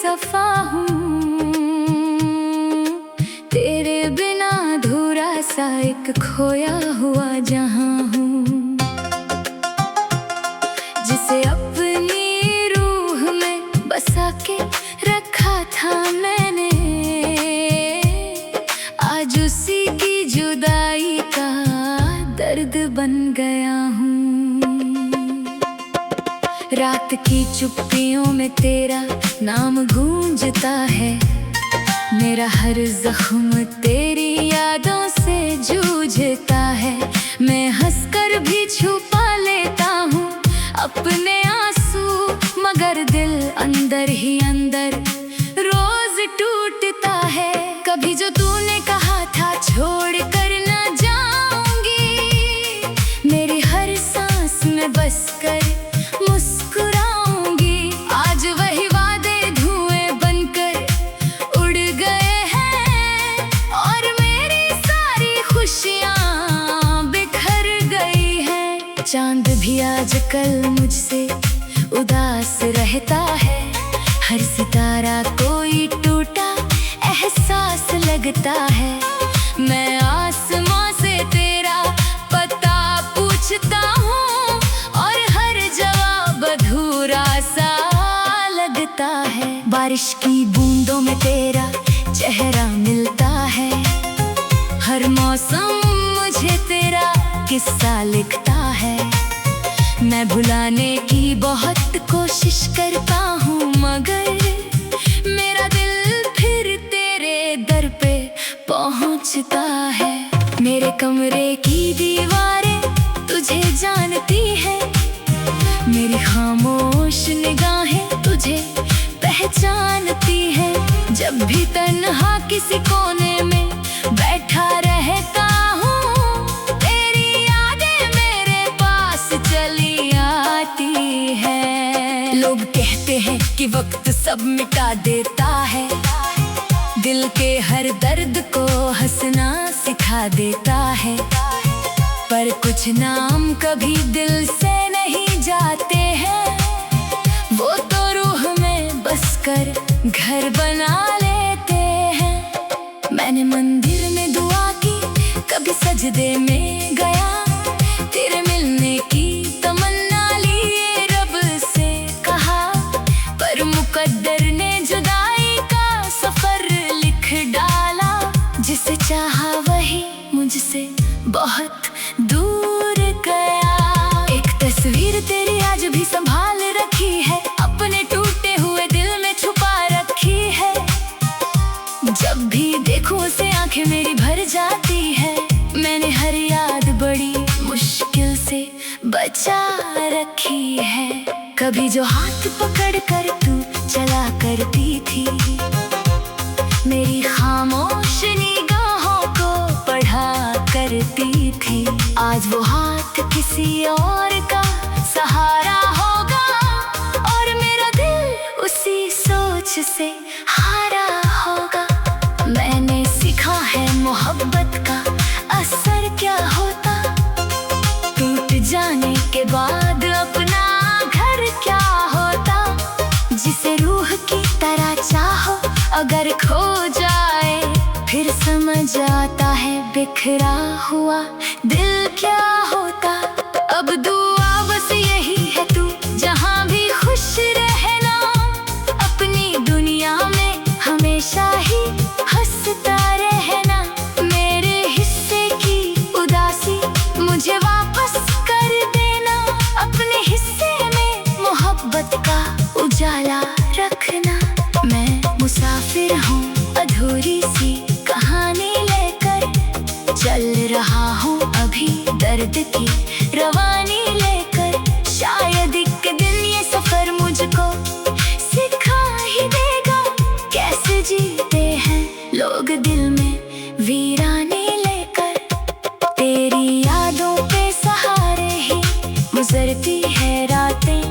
बेवफा हूँ, तेरे बिना अधूरा सा एक खोया हुआ जहां हूँ, जिसे अपनी रूह में बसा के रखा था मैंने। आज उसी की जुदाई का दर्द बन गया हूँ। रात की चुप्पियों में तेरा नाम गूंजता है, मेरा हर जख्म तेरी यादों से जूझता है। मैं हंसकर भी छुपा लेता हूँ अपने आंसू, मगर दिल अंदर ही अंदर रोज टूटता है। कभी जो तूने कहा था छोड़ कर न जाऊंगी, मेरी हर सांस में बस कर मुस्कुराऊंगी। आज वही वादे धुएं बनकर उड़ गए हैं, और मेरी सारी खुशियां बिखर गई हैं। चांद भी आजकल मुझसे उदास रहता है, हर सितारा कोई टूटा एहसास लगता है। मैं आसमां से तेरा पता पूछता हूँ, और हर जवाब अधूरा सा लगता है। बारिश की बूंदों में तेरा चेहरा मिलता है, हर मौसम मुझे तेरा किस्सा लिखता है। मैं भुलाने की बहुत कोशिश करता हूँ, मगर मेरा दिल फिर तेरे दर पे पहुँचता है। मेरे कमरे की दीवारें तुझे जानती है, मेरी खामोश निगाहें तुझे पहचानती है। जब भी तन्हा किसी कोने में बैठा रहता हूँ, तेरी यादें मेरे पास चली आती है। लोग कहते हैं कि वक्त सब मिटा देता है, दिल के हर दर्द को हंसना सिखा देता है। पर कुछ नाम कभी दिल से नहीं जाते हैं, वो तो रूह में बसकर घर बना लेते हैं। मैंने मंदिर में दुआ की, कभी सजदे में गया, तेरे मिलने की तमन्ना लिए रब से कहा। पर मुकद्दर ने जुदाई का सफर लिख डाला, जिसे चाहा वही मुझसे बहुत दूर गया। एक तस्वीर तेरी आज भी संभाल रखी है, अपने टूटे हुए दिल में छुपा रखी है। जब भी देखूं उसे आंखें मेरी भर जाती है। मैंने हर याद बड़ी मुश्किल से बचा रखी है। कभी जो हाथ पकड़ कर तू चला करती थी, मेरी खामोश निगाहों को पढ़ा करती थी। आज वो हाथ किसी और का सहारा होगा, और मेरा दिल उसी सोच से हारा होगा। मैंने सीखा है मोहब्बत का असर क्या होता, टूट जाने के बाद अपना घर क्या होता। जिसे रूह की तरह चाहो अगर खो जाए, फिर समझ आता है बिखरा हुआ दिल क्या होता। अब दुआ बस यही है तू जहां भी खुश रहना, अपनी दुनिया में हमेशा ही हंसता रहना। मेरे हिस्से की उदासी मुझे वापस कर देना, अपने हिस्से में मोहब्बत का उजाला रखना। मैं मुसाफिर हूँ अधूरी सी कहानी लेकर, चल रहा हूँ अभी दर्द की रवानी लेकर। शायद एक दिन ये सफर मुझको सिखा ही देगा, कैसे जीते हैं लोग दिल में वीरानी लेकर। तेरी यादों पे सहारे ही गुजरती है रातें,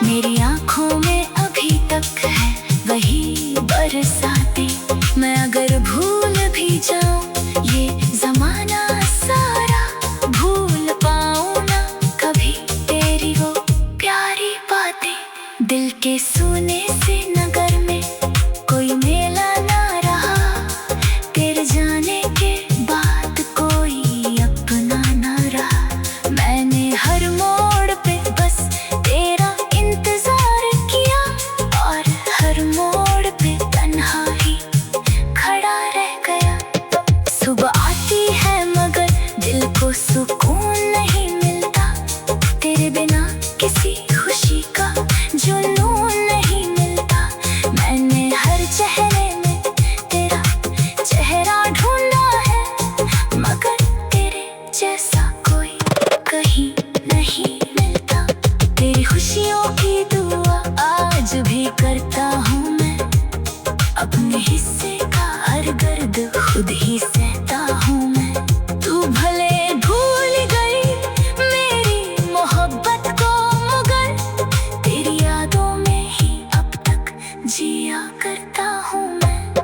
मेरी आंखों में अभी तक है वही बरसातें। मैं अगर भूल भी जाऊं ये जमाना सारा, भूल पाऊं ना कभी तेरी वो प्यारी बातें। दिल के सुने से नगर में जिया करता हूँ मैं।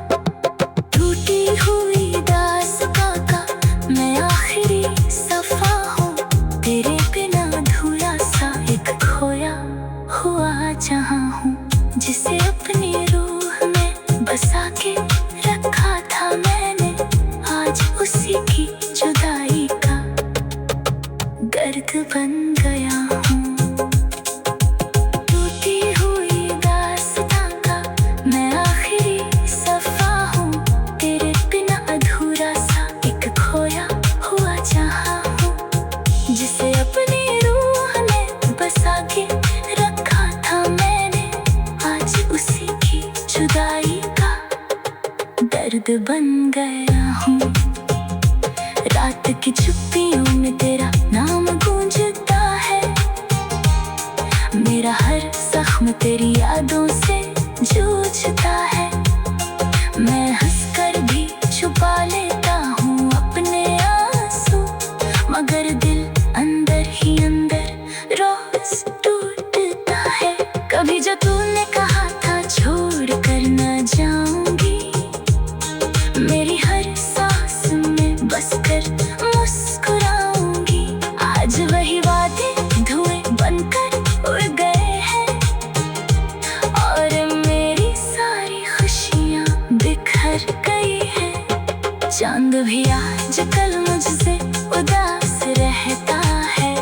टूटी हुई दास्तां का मैं आखिरी सफा हूँ, तेरे बिना अधूरा सा एक खोया हुआ जहाँ हूँ, जिसे अपनी रूह में बसा के रखा था मैंने। आज उसी की जुदाई का दर्द बन गया हूँ। टूटी हुई दास्तां का मैं आखिरी सफा हूँ, तेरे बिना अधूरा सा एक खोया हुआ जहाँ हूँ, जिसे अपनी रूह में बसा के रखा था मैंने। आज उसी की जुदाई का दर्द बन गया हूँ। रात की चुप्पियों में तेरा नाम गूंजता है, मेरा हर जख्म तेरी यादों से जूझता है। मैं हंसकर भी छुपा लेता हूँ अपने आंसू, मगर दिल अंदर ही अंदर रोज टूटता है। कभी जो तूने कहा था छोड़ कर न जाऊंगी, मेरी हर सांस में बसकर मुस्कुराऊंगी। आज वही वादे धुएं बनकर उड़ गए हैं, और मेरी सारी खुशियाँ बिखर गई हैं। चांद भी आजकल मुझसे उदास रहता है,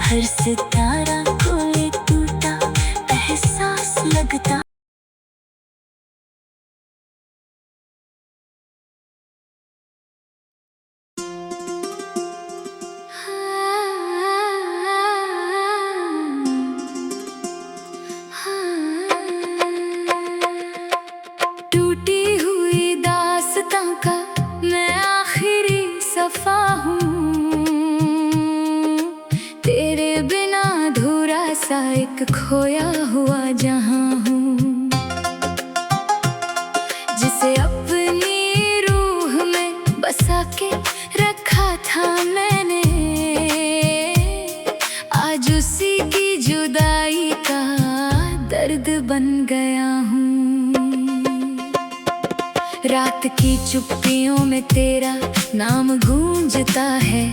हर सितारा को एक टूटा एहसास लगता। टूटी हुई दास्तां का मैं आखिरी सफा हूँ, तेरे बिना अधूरा सा एक खोया हुआ जहाँ हूँ, जिसे अपनी रूह में बसा के रखा था मैंने। आज उसी की जुदाई का दर्द बन गया हूँ। रात की चुप्पियों में तेरा नाम गूंजता है,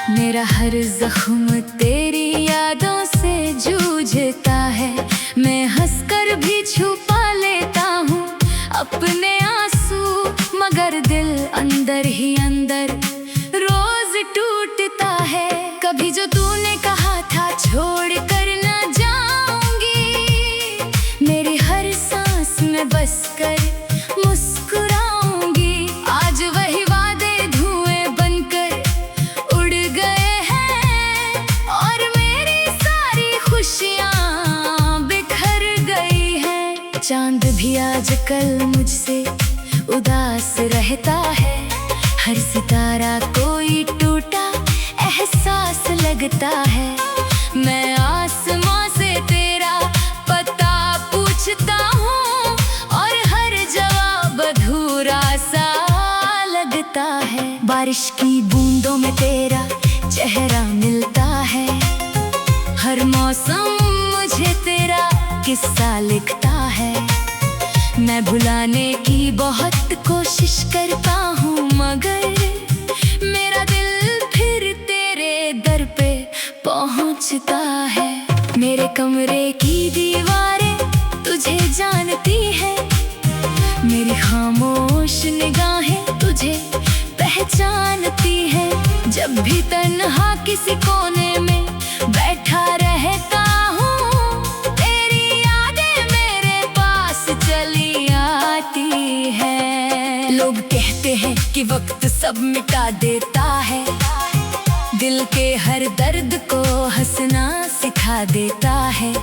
मेरा हर जख्म तेरी यादों से जूझता है। मैं हंसकर भी छुपा लेता हूँ अपने आंसू, मगर दिल अंदर ही अंदर रोज टूटता है। कभी जो तूने कहा था छोड़ कर न जाऊंगी, मेरी हर सांस में बसकर मुस्कुराऊंगी। आज वही वादे धुएं बनकर उड़ गए हैं, और मेरी सारी खुशियाँ बिखर गई हैं। चांद भी आजकल मुझसे उदास रहता है, हर सितारा कोई टूटा एहसास लगता है। मैं आसमां से तेरा पता पूछता हूँ, और हर जवाब अधूरा सा लगता है। बारिश की बूंदों में तेरा चेहरा मिलता है, हर मौसम मुझे तेरा किस्सा लिखता है। मैं भुलाने की बहुत कोशिश करता हूँ, मगर मेरा दिल फिर तेरे दर पे पहुँचता है। मेरे कमरे की दीवारें तुझे जानती है, मेरी खामोश निगाहें तुझे पहचानती है। जब भी तन्हा किसी कोने में बैठा रहता हूँ, तेरी यादें मेरे पास चली आती है। लोग कहते हैं कि वक्त सब मिटा देता है, दिल के हर दर्द को हंसना सिखा देता है।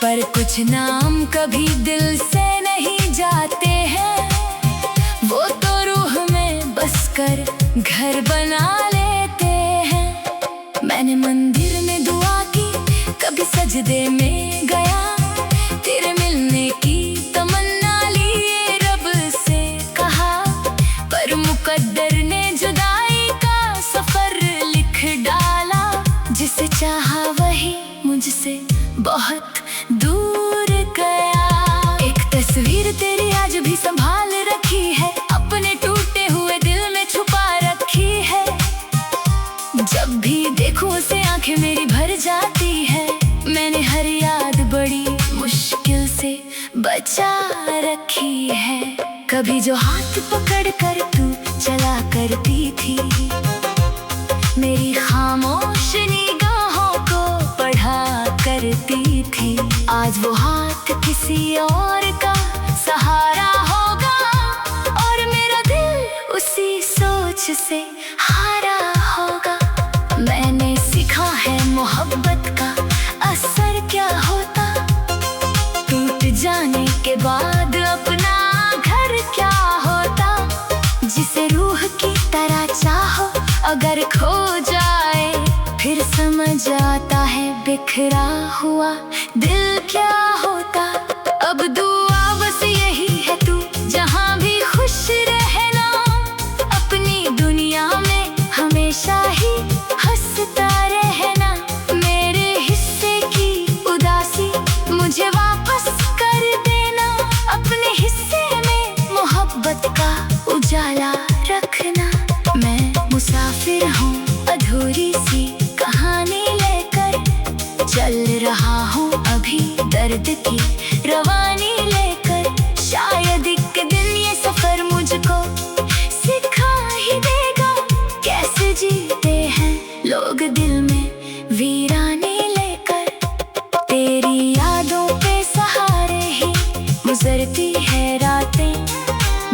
पर कुछ नाम कभी दिल से नहीं जाते हैं, वो तो रूह में बसकर घर बना लेते हैं। मैंने मंदिर में दुआ की, कभी सजदे में गया, तेरे मिलने की तमन्ना लिए रब से कहा। पर मुकद्दर ने जुदाई का सफर लिख डाला, जिसे चाहा वही मुझसे बहुत दूर गया। बचा रखी है। कभी जो हाथ पकड़ कर तू चला करती थी, मेरी खामोश निगाहों को पढ़ा करती थी, आज वो हाथ किसी और का सहारा होगा और मेरा दिल उसी सोच से हारा होगा। मैंने सीखा है मोहब्बत का असर क्या होता, टूट जाने के बाद अपना घर क्या होता। जिसे रूह की तरह चाहो अगर खो जाए, फिर समझ आता है बिखरा हुआ दिल क्या होता। अब दुआ बस यही है तू जहाँ भी खुश रहना, अपनी दुनिया में हमेशा ही हंसता रहना। मेरे हिस्से की उदासी मुझे वापस कर देना, अपने हिस्से में मोहब्बत का उजाला रखना। मैं मुसाफिर हूँ अधूरी सी कहानी लेकर, चल रहा हूँ अभी दर्द की रवानी लेकर। शायद एक दिन ये सफर मुझको सिखा ही देगा, कैसे जीते हैं लोग दिल में वीरानी लेकर। तेरी यादों पे सहारे ही गुजरती है रातें,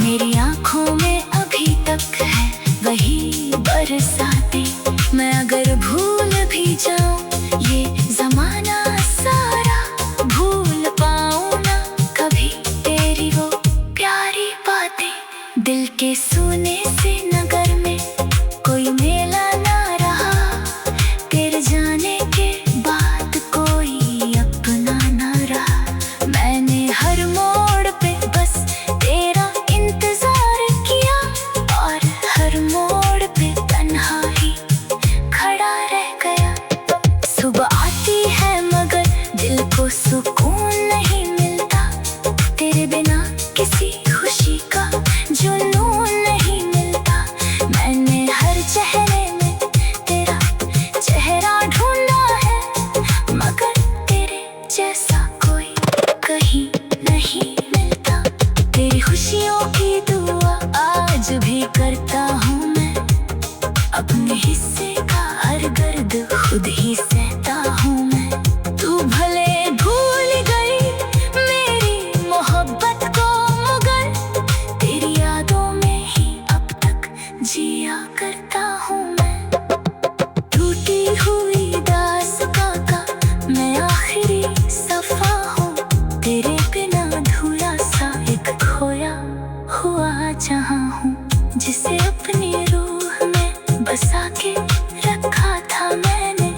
मेरी आँखों में अभी तक है वही बरसातें। मैं अगर भूल भी जाऊं ये जमाना सारा, भूल पाऊं ना कभी तेरी वो प्यारी बातें। दिल के सुने से नगर में कोई मेला ना रहा, तेरे जाने के बाद कोई अपना ना रहा। मैंने हर मोड़ पे बस तेरा इंतजार किया, और हर मोड़ पे तन्हा ही खड़ा रह गया। सुबह आती है मगर दिल को सुकून नहीं मिलता, तेरे बिना किसी खुशी का जुनून नहीं मिलता। मैंने हर चेहरे में तेरा चेहरा ढूंढा है, मगर तेरे जैसा कोई कहीं नहीं मिलता। तेरी खुशियों की दुआ आज भी करता हूँ मैं, अपने हिस्से का हर दर्द खुद ही सहता हूँ मैं। तू भले भूल गई मेरी मोहब्बत को, मगर तेरी यादों में ही अब तक जिया करता हूँ मैं। टूटी हुई दास्तां का मैं आखिरी सफा हूँ, तेरे बिना अधूरा सा एक खोया हुआ जहाँ हूँ। जिसे अपनी रूह में बसा के रखा था मैंने,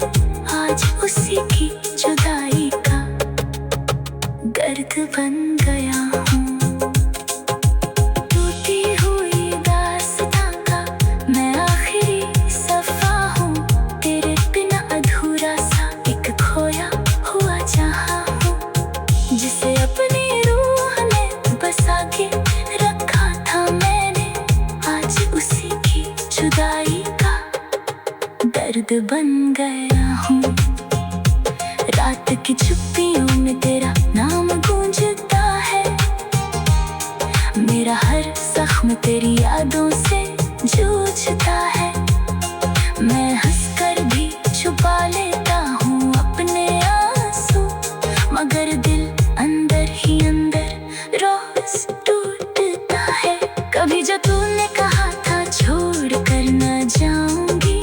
आज उसी की जुदाई का दर्द बन गया हूँ। टूटी हुई दास्तां का मैं आखिरी सफा हूँ, तेरे बिना अधूरा सा एक खोया हुआ जहाँ हूँ। जिसे अपनी रूह में बसा के रखा था मैंने, आज उसी की जुदाई का दर्द बन गया हूँ। रात की चुप्पियों में तेरा नाम गूंजता है, मेरा हर जख्म तेरी यादों से जूझता है। मैं हंसकर भी छुपा लेता हूँ अपने आंसू, मगर दिल अंदर ही अंदर रोज टूटता है। कभी जो तूने कहा था छोड़ कर न जाऊंगी,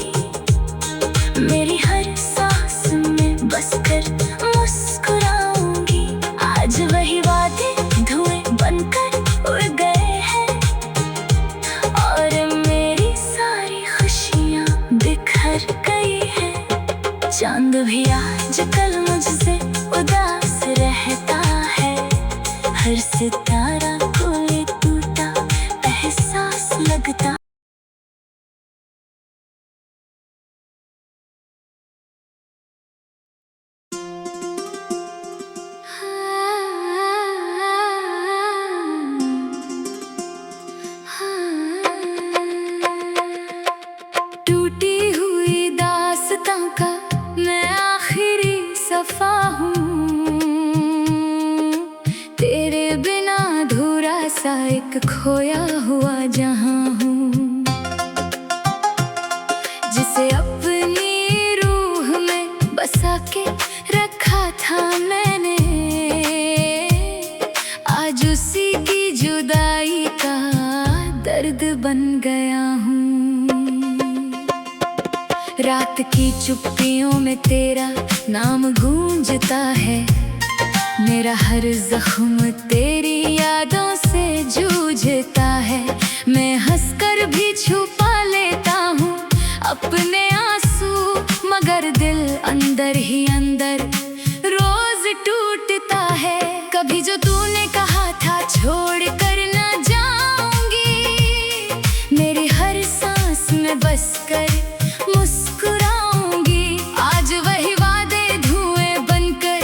मेरी हर सांस में बस कर मुस्कुराऊंगी। आज वही वादे धुएं बनकर उड़ गए हैं, और मेरी सारी खुशियाँ बिखर गई हैं। चांद भी आज कल मुझसे उदास रहता है, हर सितारा कोई टूटा एहसास लगता। टूटी हुई दास्तां का मैं आखिरी सफा हूँ, तेरे सा एक खोया हुआ जहां हूँ, जिसे अपनी रूह में बसा के रखा था मैंने। आज उसी की जुदाई का दर्द बन गया हूँ। रात की चुप्पियों में तेरा नाम गूंजता है, मेरा हर जख्म तेरी यादों से जूझता है। मैं हंसकर भी छुपा लेता हूँ अपने आंसू, मगर दिल अंदर ही अंदर रोज टूटता है। कभी जो तूने कहा था छोड़ कर ना जाऊंगी, मेरी हर सांस में बस कर मुस्कुराऊंगी। आज वही वादे धुएं बनकर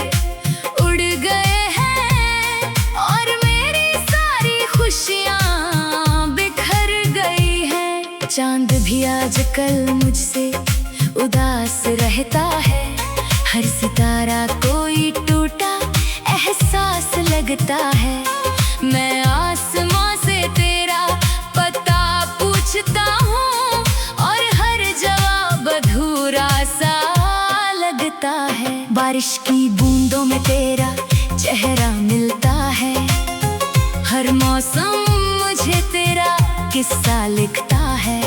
उड़ गए हैं, और मेरी सारी खुशियां बिखर गई हैं। चांद भी आजकल मुझसे उदास रहता है, हर सितारा कोई टूटा एहसास लगता है। मैं आसमां से तेरा पता पूछता हूँ, और हर जवाब अधूरा सा लगता है। बारिश की बूंदों में तेरा चेहरा मिलता है, हर मौसम मुझे तेरा किस्सा लिखता है।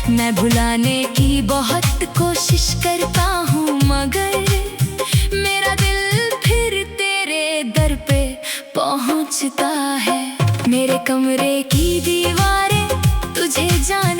मैं भुलाने की बहुत कोशिश करता हूँ, मगर मेरा दिल फिर तेरे दर पे पहुँचता है। मेरे कमरे की दीवारें तुझे जान